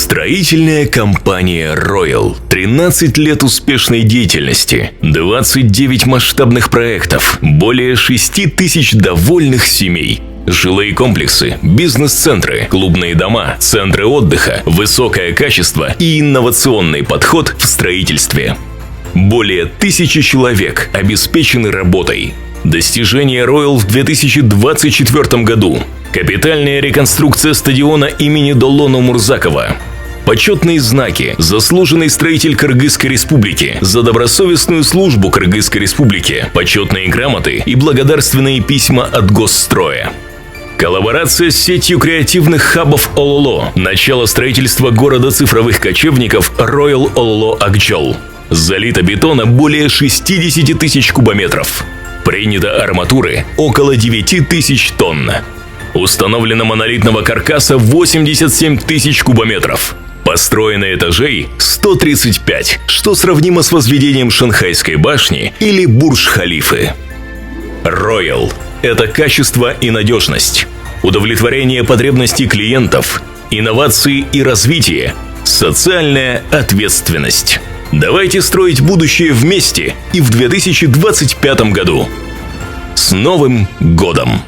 Строительная компания Royal. 13 лет успешной деятельности, 29 масштабных проектов, более 6 тысяч довольных семей. Жилые комплексы, бизнес-центры, клубные дома, центры отдыха, высокое качество и инновационный подход в строительстве. Более 1000 человек обеспечены работой. Достижения Royal в 2024 году. Капитальная реконструкция стадиона имени Доллона Мурзакова. Почетные знаки «Заслуженный строитель Кыргызской Республики» за добросовестную службу Кыргызской Республики, почетные грамоты и благодарственные письма от Госстроя. Коллаборация с сетью креативных хабов Ололо. Начало строительства города цифровых кочевников Royal Ололо Акчол. Залито бетона более 60 тысяч кубометров. Принято арматуры около 9000 тонн. Установлено монолитного каркаса 87 тысяч кубометров. Построено этажей 135, что сравнимо с возведением Шанхайской башни или Бурдж-Халифы. Royal – это качество и надежность, удовлетворение потребностей клиентов, инновации и развитие, социальная ответственность. Давайте строить будущее вместе и в 2025 году. С Новым годом!